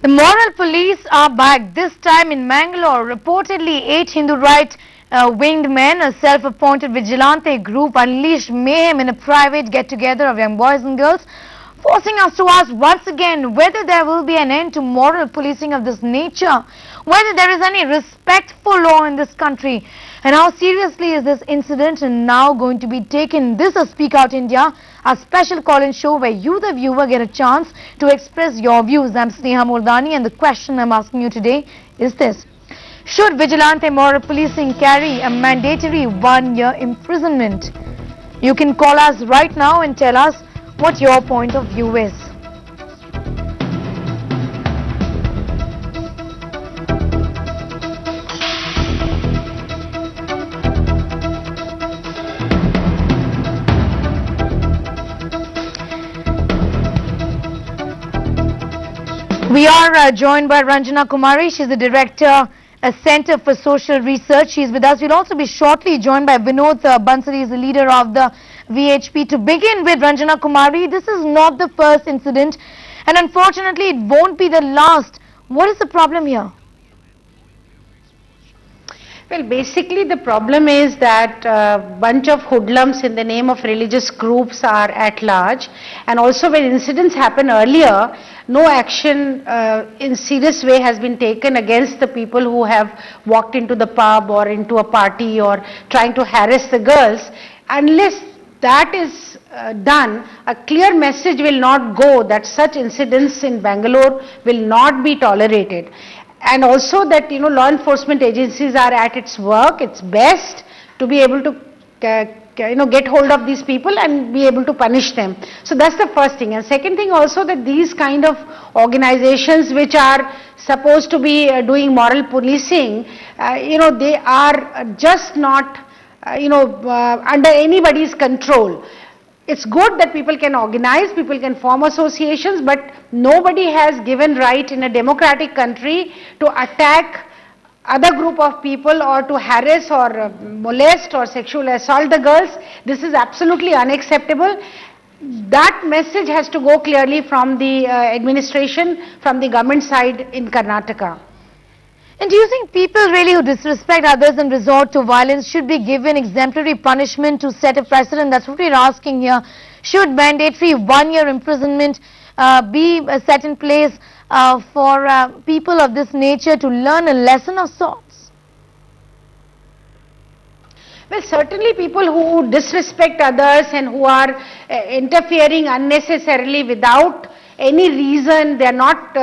The moral police are back, this time in Mangalore. Reportedly, 8 Hindu right winged men, a self-appointed vigilante group, unleashed mayhem in a private get-together of young boys and girls, forcing us to ask once again whether there will be an end to moral policing of this nature, whether there is any respect for law in this country, and how seriously is this incident now going to be taken. This is Speak Out India, a special call-in show where you, the viewer, get a chance to express your views. I'm Sneha Moldani, and the question I'm asking you today is this: should vigilante moral policing carry a mandatory 1-year imprisonment? You can call us right now and tell us what your point of view is. We are joined by Ranjana Kumari. She's the director, Center for Social Research. She's with us. We'll also be shortly joined by Vinod Bansali, the leader of the VHP. To begin with, Ranjana Kumari, this is not the first incident, and unfortunately it won't be the last. What is the problem here? Well, basically the problem is that a bunch of hoodlums in the name of religious groups are at large, and also when incidents happen earlier, no action in serious way has been taken against the people who have walked into the pub or into a party or trying to harass the girls. Unless that is done, a clear message will not go that such incidents in Bangalore will not be tolerated. And also that, law enforcement agencies are at its work, its best to be able to, get hold of these people and be able to punish them. So that's the first thing. And second thing also, that these kind of organizations which are supposed to be doing moral policing, they are just not, under anybody's control. It's good that people can organize, people can form associations, but nobody has given right in a democratic country to attack other group of people or to harass or molest or sexual assault the girls. This is absolutely unacceptable. That message has to go clearly from the administration, from the government side in Karnataka. And do you think people really who disrespect others and resort to violence should be given exemplary punishment to set a precedent? That's what we're asking here. Should mandatory 1-year imprisonment be set in place for people of this nature to learn a lesson of sorts? Well, certainly people who disrespect others and who are interfering unnecessarily without any reason, they are not,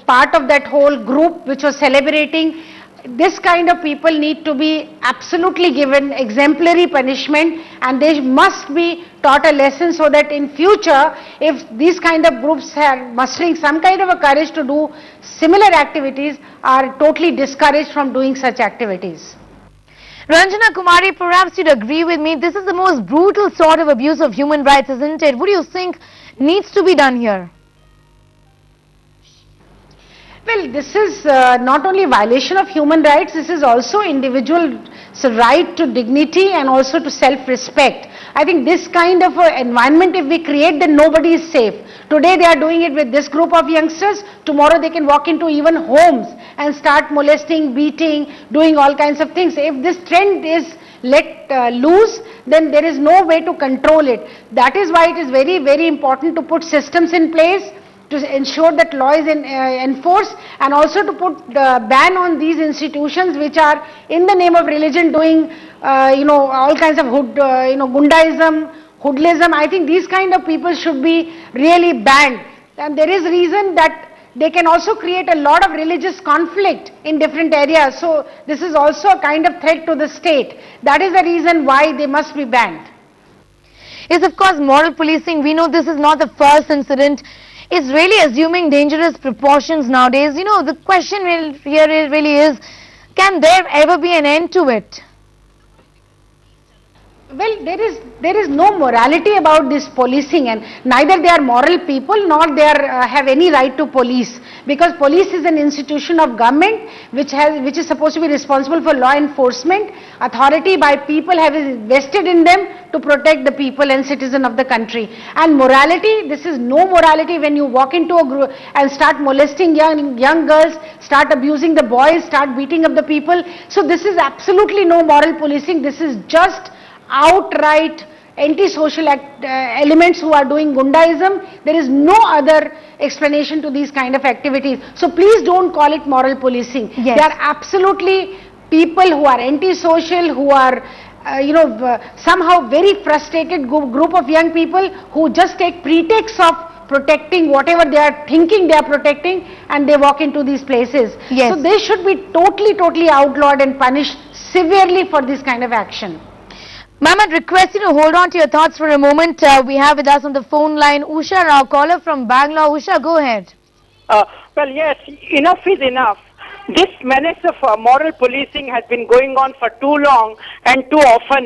part of that whole group which was celebrating. This kind of people need to be absolutely given exemplary punishment, and they must be taught a lesson so that in future, if these kind of groups are mustering some kind of a courage to do similar activities, are totally discouraged from doing such activities. Ranjana Kumari, perhaps you'd agree with me, this is the most brutal sort of abuse of human rights, isn't it? What do you think needs to be done here? Well, this is not only violation of human rights, this is also individual's right to dignity and also to self-respect. I think this kind of environment, if we create, then nobody is safe. Today they are doing it with this group of youngsters, tomorrow they can walk into even homes and start molesting, beating, doing all kinds of things. If this trend is let loose, then there is no way to control it. That is why it is very, very important to put systems in place to ensure that law is enforced, and also to put ban on these institutions which are in the name of religion doing all kinds of gundaism, hoodlism. I think these kind of people should be really banned, and there is reason that they can also create a lot of religious conflict in different areas. So this is also a kind of threat to the state. That is the reason why they must be banned. Yes, of course, moral policing, we know this is not the first incident. It's really assuming dangerous proportions nowadays. The question here really is, can there ever be an end to it? Well, there is no morality about this policing, and neither they are moral people nor they are, have any right to police, because police is an institution of government which is supposed to be responsible for law enforcement. Authority by people have vested in them to protect the people and citizen of the country. And morality, this is no morality when you walk into a group and start molesting young girls, start abusing the boys, start beating up the people. So this is absolutely no moral policing. This is just outright anti-social elements who are doing gundaism. There is no other explanation to these kind of activities. So please don't call it moral policing. Yes. They are absolutely people who are anti-social, who are somehow very frustrated group of young people who just take pretext of protecting whatever they are thinking they are protecting, and they walk into these places. Yes. So they should be totally outlawed and punished severely for this kind of action. Ma'am, I'd request you to hold on to your thoughts for a moment. We have with us on the phone line Usha Rao, caller from Bangalore. Usha, go ahead. Well, yes, enough is enough. This menace of moral policing has been going on for too long and too often,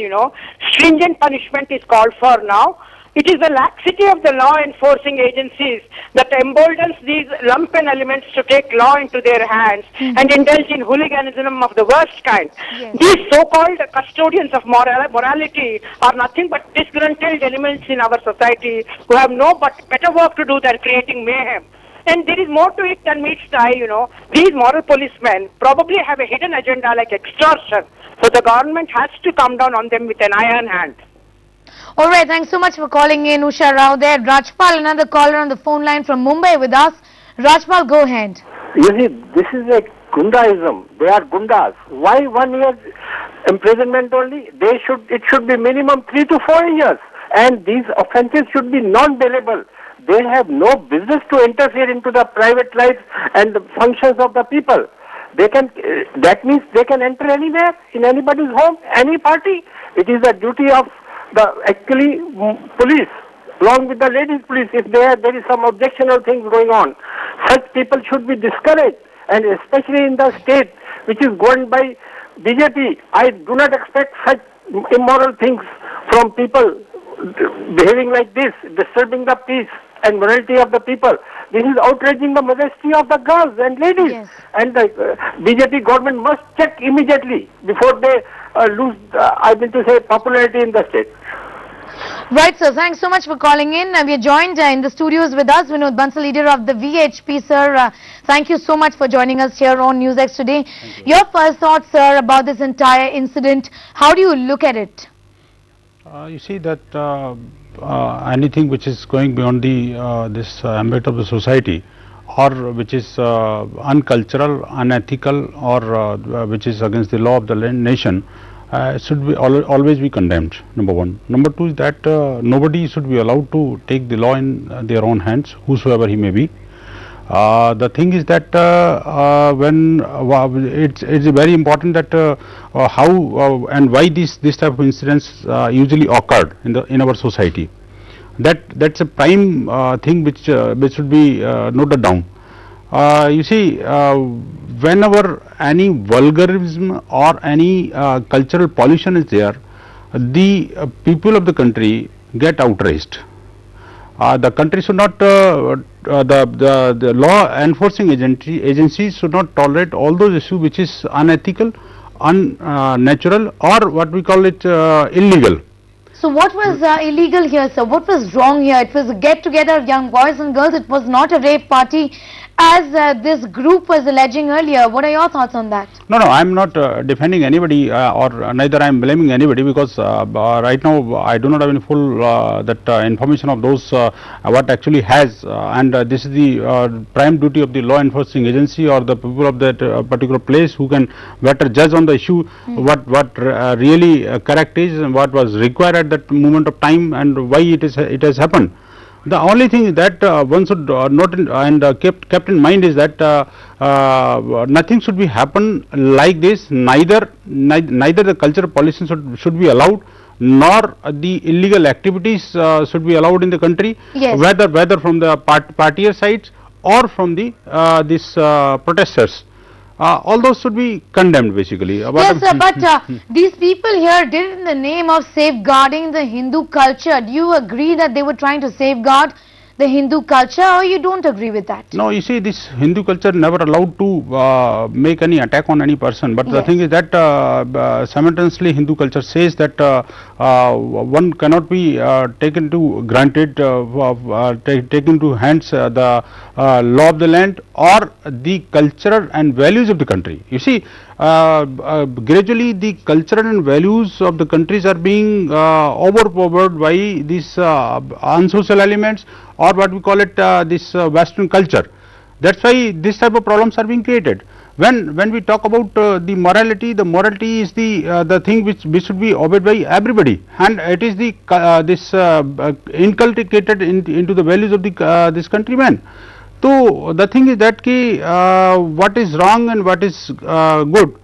Stringent punishment is called for now. It is the laxity of the law enforcing agencies that emboldens these lumpen elements to take law into their hands and indulge in hooliganism of the worst kind. Yes. These so-called custodians of morality are nothing but disgruntled elements in our society who have no but better work to do than creating mayhem. And there is more to it than meets the eye, These moral policemen probably have a hidden agenda like extortion. So the government has to come down on them with an iron hand. All right, thanks so much for calling in, Usha Rao there. Rajpal, another caller on the phone line from Mumbai with us. Rajpal, go ahead. You see, this is a gundaism. They are gundas. Why 1 year imprisonment only? It should be minimum 3 to 4 years. And these offences should be non-bailable. They have no business to interfere into the private lives and the functions of the people. That means they can enter anywhere, in anybody's home, any party. It is the duty of the police, along with the ladies police, if there is some objectionable things going on. Such people should be discouraged, and especially in the state which is governed by BJP. I do not expect such immoral things from people behaving like this, disturbing the peace and morality of the people. This is outraging the modesty of the girls and ladies. Yes. And the BJP government must check immediately before they lose, popularity in the state. Right, sir. Thanks so much for calling in. We are joined in the studios with us, Vinod Bansal, leader of the VHP, sir. Thank you so much for joining us here on NewsX today. Your first thoughts, sir, about this entire incident. How do you look at it? You see that anything which is going beyond this ambit of the society, or which is uncultural, unethical, or which is against the law of the nation, should be always be condemned. Number one. Number two is that nobody should be allowed to take the law in their own hands, whosoever he may be. The thing is that it's very important that how and why this type of incidents usually occurred in our society. That's a prime thing which should be noted down. You see, whenever any vulgarism or any cultural pollution is there, the people of the country get outraged. The country should not, the law enforcing agencies should not tolerate all those issues which is unethical, unnatural, or what we call it illegal. So what was illegal here, sir? What was wrong here? It was a get-together of young boys and girls. It was not a rape party, as this group was alleging earlier. What are your thoughts on that? No, I am not defending anybody or neither I am blaming anybody, because right now I do not have any full information of those what actually has and this is the prime duty of the law enforcing agency or the people of that particular place who can better judge on the issue what really correct is and what was required at that moment of time and why it has happened. The only thing that one should note and kept in mind is that nothing should be happen like this. Neither the cultural policy should be allowed, nor the illegal activities should be allowed in the country. Yes. Whether from the partier sides or from the protesters. all those should be condemned basically. Yes, sir, but these people here did it in the name of safeguarding the Hindu culture. Do you agree that they were trying to safeguard the Hindu culture, or you don't agree with that? No, you see, this Hindu culture never allowed to make any attack on any person. But the Yes. thing is that simultaneously Hindu culture says that one cannot be taken to granted, taken to hands the law of the land or the culture and values of the country. You see, gradually the culture and values of the countries are being overpowered by these unsocial elements, or what we call it this Western culture. That's why this type of problems are being created. When we talk about the morality is the thing which should be obeyed by everybody, and it is the this inculcated into the values of the this countrymen. So the thing is that what is wrong and what is good,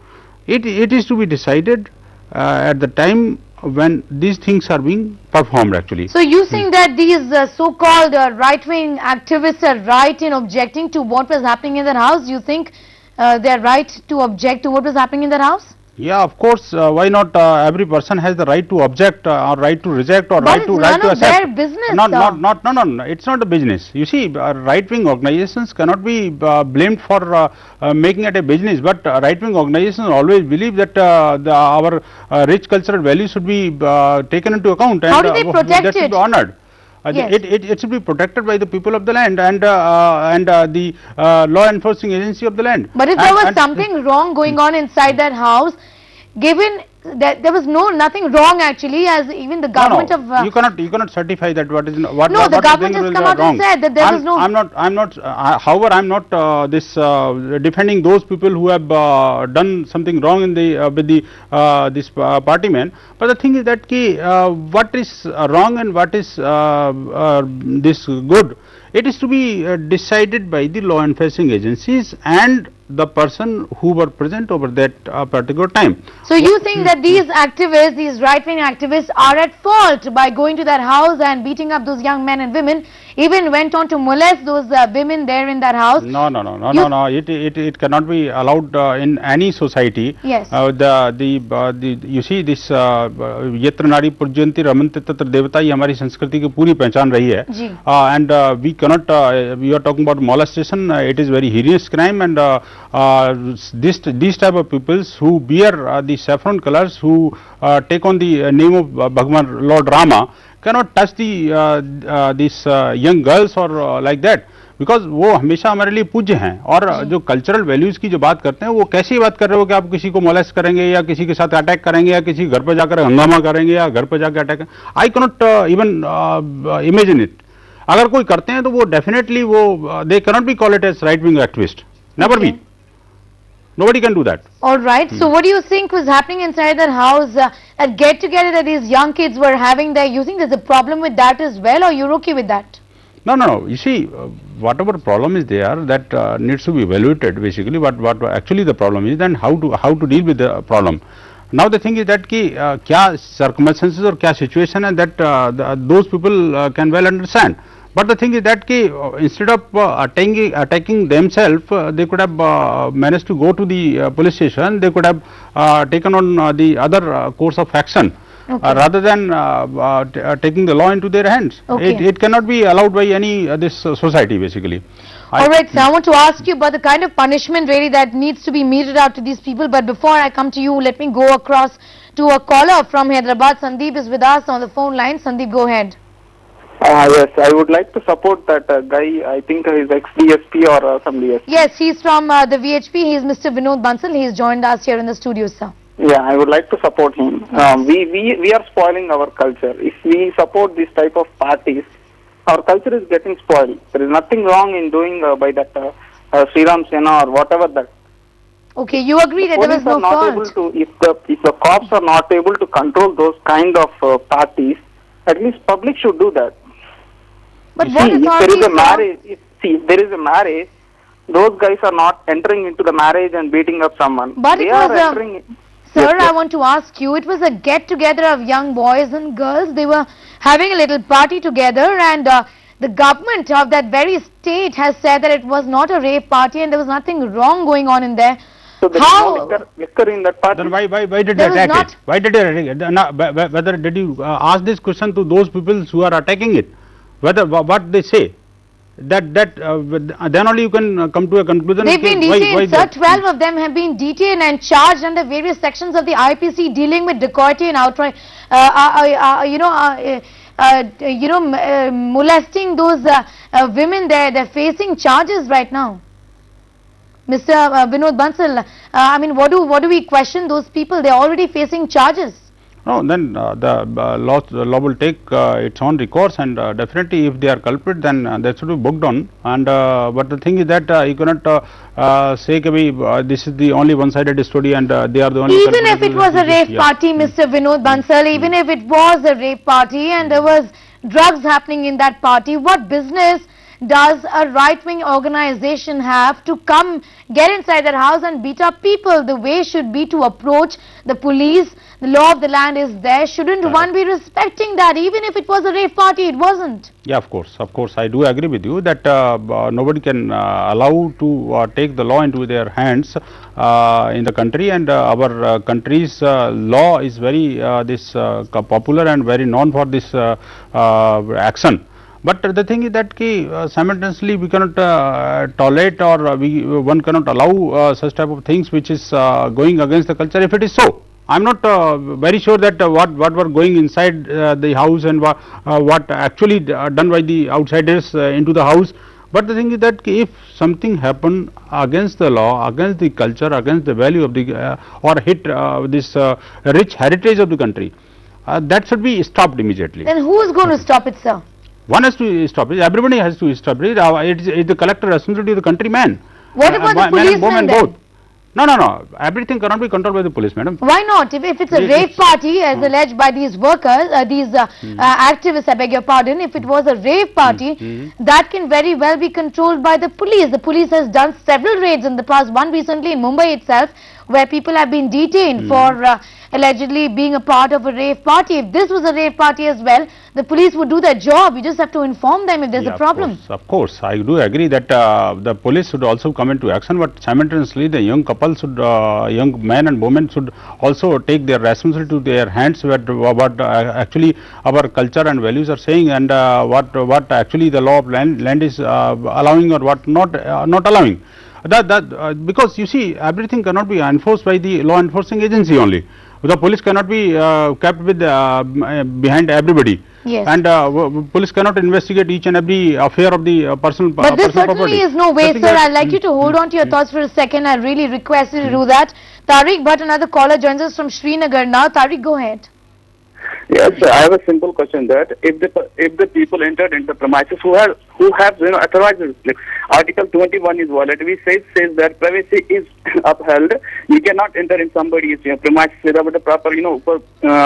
it is to be decided at the time when these things are being performed actually. So you think that these so-called right-wing activists are right in objecting to what was happening in that house? You think they are right to object to what was happening in that house? Yeah, of course. Why not? Every person has the right to object, or right to reject, or But right it's to none of accept. their business, No, sir. it's not a business. You see, right-wing organizations cannot be blamed for making it a business. But right-wing organizations always believe that our rich cultural values should be taken into account, and How do they protect that should it? be honored. Yes. It should be protected by the people of the land and the law enforcing agency of the land. But if there was something wrong going on inside that house, given that there was nothing wrong actually, as even the government no, of you cannot certify that what is what No, what the is government being has come out wrong. and said that there was no. I'm not however I'm not defending those people who have done something wrong in the with the this party man, but the thing is that what is wrong and what is this good, it is to be decided by the law enforcing agencies and the person who were present over that particular time. So you think that these activists, these right-wing activists are at fault by going to that house and beating up those young men and women, even went on to molest those women there in that house? No. It cannot be allowed in any society. Yes. You see this यत्र नारी पूज्यन्ति रमन्ते तत्र देवता, ये हमारी संस्कृति की पूरी पहचान रही है. जी. And we cannot. We are talking about molestation. It is very heinous crime, and these type of peoples who bear the saffron colors, who take on the name of Bhagwan Lord Rama, cannot touch the these young girls or like that, because वो हमेशा हमारे लिए पूज्य हैं. और जो cultural values की जो बात करते हैं, वो कैसी बात कर रहे हो कि आप किसी को मोलेस्ट करेंगे या किसी के साथ अटैक करेंगे या किसी घर पर जाकर हंगामा करेंगे या घर पर जाकर attack. I cannot even imagine it. अगर कोई करते हैं तो वो डेफिनेटली वो they cannot be call it as right wing activist. Never be. Nobody can do that. All right. So what do you think was happening inside that house? That get together that these young kids were having there. You think there's a problem with that as well, or you're okay with that? No. You see, whatever problem is there, that needs to be evaluated. Basically, what actually the problem is, and how to deal with the problem. Now the thing is that क्या circumstances और क्या situation है, that those people can well understand. But the thing is that instead of attacking themselves, they could have managed to go to the police station. They could have taken on the other course of action. Okay. Rather than taking the law into their hands. Okay. It cannot be allowed by any this society basically. All right, so I want to ask you about the kind of punishment really that needs to be meted out to these people. But before I come to you, let me go across to a caller from Hyderabad. Sandeep is with us on the phone line. Sandeep, go ahead. Yes, I would like to support that guy. I think he's ex-DSP or somebody else. Yes, he's from the VHP. He is Mr. Vinod Bansal. He has joined us here in the studio, sir. Yeah, I would like to support him. We are spoiling our culture. If we support this type of parties, our culture is getting spoiled. There is nothing wrong in doing by that Sri Ram Sena or whatever that. Okay, you agree that there was no fault. If the cops are not able to control those kind of parties, at least public should do that. But You what see, if there is authorities a marriage, if there is a marriage, those guys are not entering into the marriage and beating up someone. But they it are was entering. Sir, Yes, yes. I want to ask you, it was a get-together of young boys and girls. They were having a little party together, and the government of that very state has said that it was not a rape party and there was nothing wrong going on in there. So there is no liquor in that party. Then why did There they was attack not- it? Why did they attack it? Whether did you ask this question to those people who are attacking it? Whether what they say? That then only you can come to a conclusion. They've been why detained, sir. that- 12 of them have been detained and charged under various sections of the IPC dealing with dacoity and outright, molesting those women. They're facing charges right now. Mr. Vinod Bansal, I mean, what do we question those people? They're already facing charges. No, then the law will take its own recourse, and definitely if they are culprit, then they should be booked on. And but the thing is that you cannot say that this is the only one-sided story, and they are the only. Even if it was a rave party, Mr. Vinod Bansal, even if it was a rave party and there was drugs happening in that party, what business does a right-wing organization have to come get inside that house and beat up people? The way should be to approach the police. The law of the land is there. Shouldn't one be respecting that? Even if it was a rave party, it wasn't. Yeah, of course, I do agree with you that nobody can allow to take the law into their hands in the country, and our country's law is very popular and very known for this action. But the thing is that simultaneously we cannot tolerate, or one cannot allow such type of things which is going against the culture. If it is so, I am not very sure that what were going inside the house and what actually done by the outsiders into the house. But the thing is that if something happened against the law, against the culture, against the value of the or hit this rich heritage of the country, that should be stopped immediately. Then who is going to stop it, sir? One has to stop it. Everybody has to stop it. It's the collector responsibility of the countryman. What about the man and policemen woman then? both. No. Everything cannot be controlled by the police, madam. Why not? If it's a rave party, as alleged by these workers, these activists, I beg your pardon, if it was a rave party, that can very well be controlled by the police. The police has done several raids in the past, one recently in Mumbai itself, where people have been detained for allegedly being a part of a rave party. If this was a rave party as well, the police would do their job. You just have to inform them if there's a problem. Of course, I do agree that the police should also come into action, but simultaneously the young couple should, young men and women should also take their responsibility to their hands, what actually our culture and values are saying, and what actually the law of land is allowing, or what not allowing. Because you see, everything cannot be enforced by the law enforcing agency only. The police cannot be kept with behind everybody. Yes. And police cannot investigate each and every affair of the personal But this personal certainly property. is no way, sir. I'd like you to hold on to your thoughts for a second. I really request you to do that. Tariq Bhatt, another caller, joins us from Srinagar now. Tariq, go ahead. Yes, I have a simple question that if the people entered into the premises who have authorized, like Article 21 is violated, says that privacy is upheld. You cannot enter in somebody's premises without the proper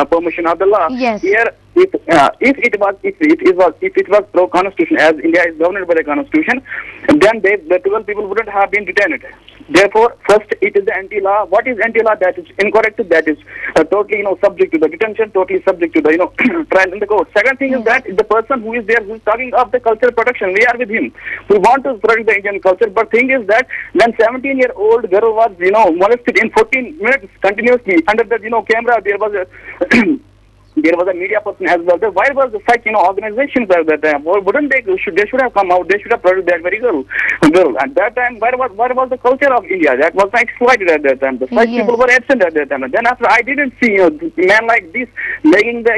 permission of the law. Yes. Here, if it was pro constitution, as India is governed by the constitution, then the 12 people wouldn't have been detained. Therefore, first it is the anti-law. What is anti-law? That is incorrect. That is totally subject to the detention, totally subject to the trial in the court. Second thing is that the person who is there, who is talking of the cultural protection, we are with him. We want to protect the Indian culture, but thing is that when 17-year-old girl was molested in 14 minutes continuously under the camera, there was a there was a media person as well. Why was the such organizations at that time? Wouldn't they should have come out? They should have protected that very girl. At that time, where was the culture of India? That was not exploited at that time. The such people were absent at that time. And then after, I didn't see man like this making the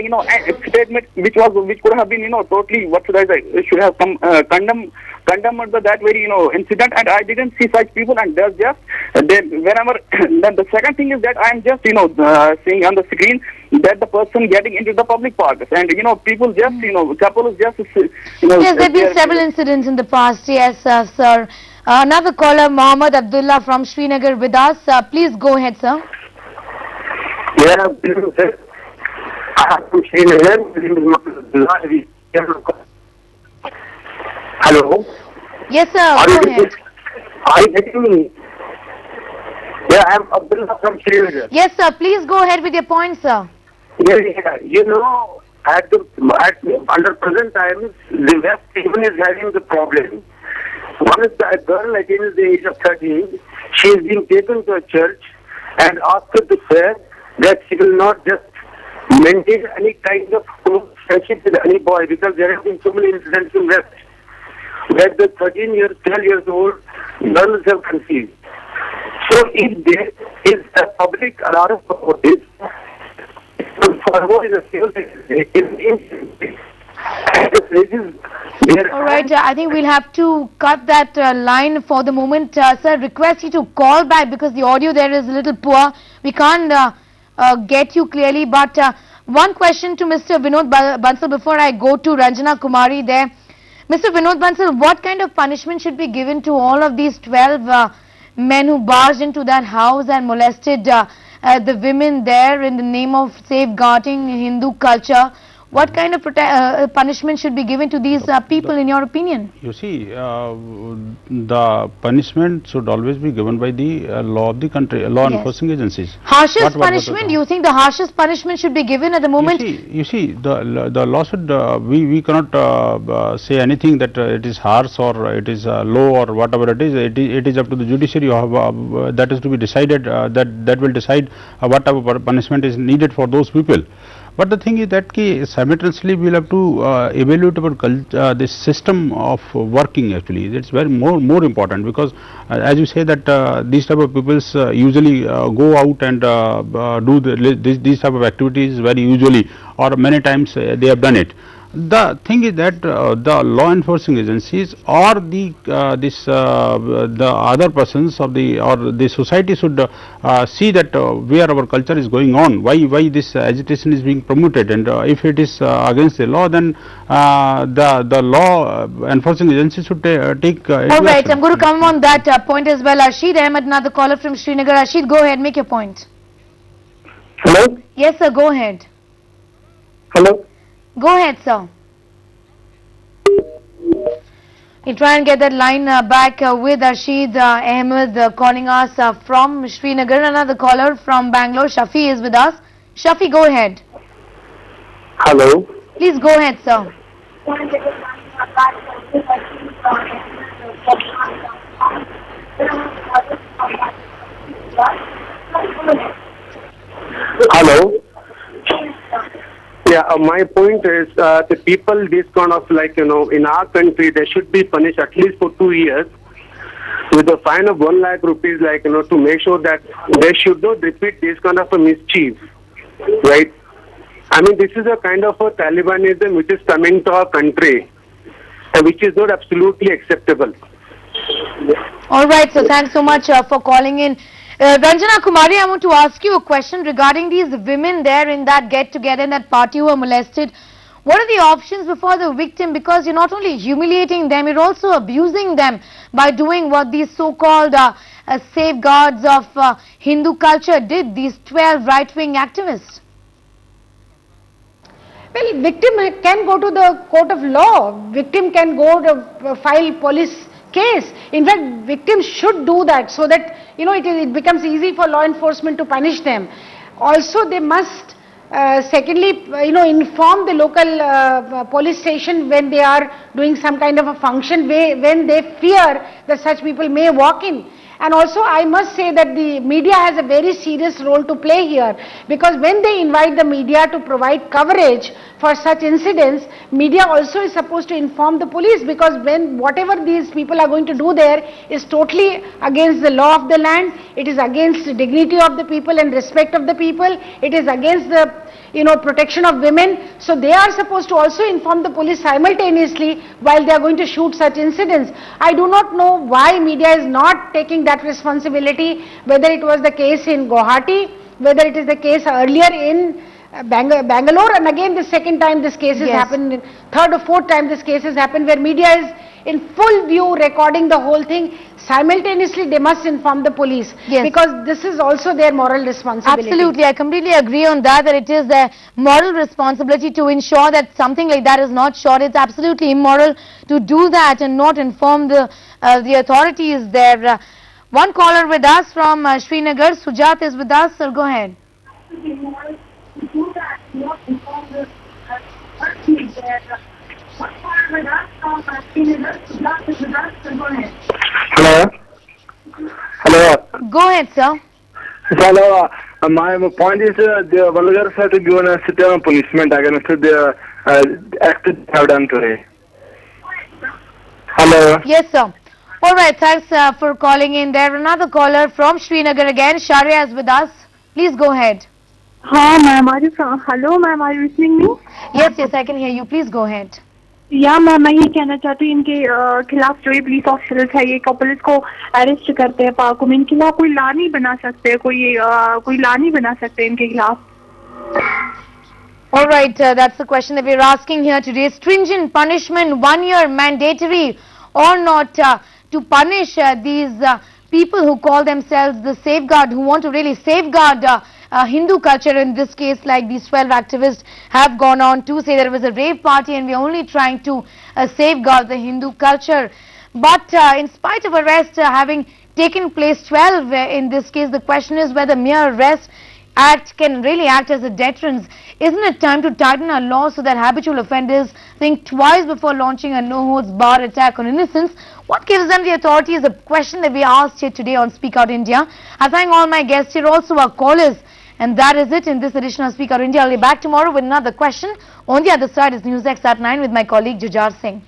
statement which could have been totally, what should I say, should have condemned that very incident, and I didn't see such people. And there's just whenever then the second thing is that I am just seeing on the screen that the person getting into the public parks, and people just couples just Yes, there have been several incidents in the past. Yes, sir. Another caller, Mohammed Abdullah from Srinagar with us. Please go ahead, sir. Yeah, I'm from Srinagar. Hello. Yes, sir. Go ahead. Are you getting me? Yeah, I'm Abdullah from Srinagar. Yes, sir. Please go ahead with your point, sir. Yeah. Under present times, the West even is having the problem. One is that girl attains the age of 13. she is being taken to a church and asked to swear that she will not just maintain any kind of friendship with any boy, because there have been so many incidents in West where the 12 years old girls have conceived. So if there is a public alarm for this, forward is a civil All right, I think we'll have to cut that line for the moment. Sir, request you to call back because the audio there is a little poor. We can't get you clearly. But one question to Mr. Vinod Bansal before I go to Ranjana Kumari there. Mr. Vinod Bansal, what kind of punishment should be given to all of these 12 men who barged into that house and molested the women there in the name of safeguarding Hindu culture? What kind of punishment should be given to these people in your opinion? You see, the punishment should always be given by the law of the country, law enforcing agencies. Harshest punishment? You think the harshest punishment should be given at the moment? You see, the law should, we cannot say anything that it is harsh or it is low or whatever it is. It is up to the judiciary that is to be decided, that will decide what type of punishment is needed for those people. But the thing is that simultaneously we will have to evaluate our this system of working. Actually, it's very more important, because as you say that these type of people usually go out and do these type of activities very usually, or many times they have done it. The thing is that the law enforcing agencies or the other persons of the society should see that where our culture is going on, why this agitation is being promoted, and if it is against the law, then the law enforcing agencies should take. All right, I'm going to come on that point as well. Rashid Ahmed, another caller from Srinagar. Rashid, go ahead, make your point. Hello? Yes, sir, go ahead. Hello? Go ahead, sir. We'll try and get that line back with Rashid Ahmed calling us from Srinagar. Another caller from Bangalore, Shafi, is with us. Shafi, go ahead. Hello? Please go ahead, sir. Hello? Yeah, my point is the people, this kind of in our country, they should be punished at least for 2 years with a fine of 1 lakh rupees, to make sure that they should not repeat this kind of a mischief, right? I mean, this is a kind of a Talibanism which is coming to our country, and which is not absolutely acceptable. All right, so thanks so much for calling in. Ranjana Kumari, I want to ask you a question regarding these women there in that get-together, in that party who were molested. What are the options before the victim? Because you're not only humiliating them, you're also abusing them by doing what these so-called safeguards of Hindu culture did, these 12 right-wing activists. Well, victim can go to the court of law. Victim can go to file police case. In fact, victims should do that so that it becomes easy for law enforcement to punish them. Also, they must secondly inform the local police station when they are doing some kind of a function when they fear that such people may walk in. And also, I must say that the media has a very serious role to play here, because when they invite the media to provide coverage for such incidents, media also is supposed to inform the police, because when whatever these people are going to do there is totally against the law of the land, it is against the dignity of the people and respect of the people, it is against the protection of women. So they are supposed to also inform the police simultaneously while they are going to shoot such incidents. I do not know why media is not taking that responsibility, whether it was the case in Guwahati, whether it is the case earlier in Bangalore, and again the second time this case has happened, third or fourth time this case has happened, where media is in full view recording the whole thing. Simultaneously they must inform the police, because this is also their moral responsibility. Absolutely, I completely agree on that it is their moral responsibility to ensure that something like that is not shot. It's absolutely immoral to do that and not inform the authorities there. One caller with us from Srinagar, Sujat, is with us. Sir, go ahead. Hello? Hello. Go ahead, sir. Hello. My point is the vulgar have to given a severe punishment against the act they have done today. Hello. Yes, sir. All right, thanks for calling in there. Another caller from Srinagar again. Sharia is with us. Please go ahead. हाँ ma'am are you hello ma'am are you listening me Yes, I can hear you. Please go ahead. या ma'am मैं ये कहना चाहती हूँ इनके खिलाफ जो ये पुलिस ऑफिसर्स है ये कपल्स को अरेस्ट करते हैं पाक में, इनके खिलाफ कोई लॉ नहीं बना सकते, कोई लॉ नहीं बना सकते इनके खिलाफ. All right, that's the question that we're asking here today. Stringent punishment, 1 year mandatory or not to punish these people who call themselves the safeguard, who want to really safeguard Hindu culture. In this case, like these 12 activists have gone on to say there was a rave party and we're only trying to safeguard the Hindu culture. But in spite of arrest having taken place, 12 in this case, the question is whether mere arrest act can really act as a deterrent. Isn't it time to tighten our laws so that habitual offenders think twice before launching a no-holds-barred attack on innocents? What gives them the authority is a question that we asked here today on Speak Out India. I thank all my guests here, also our callers. And that is it in this edition of Speak Out India. I'll be back tomorrow with another question. On the other side is News X at 9 with my colleague Jujar Singh.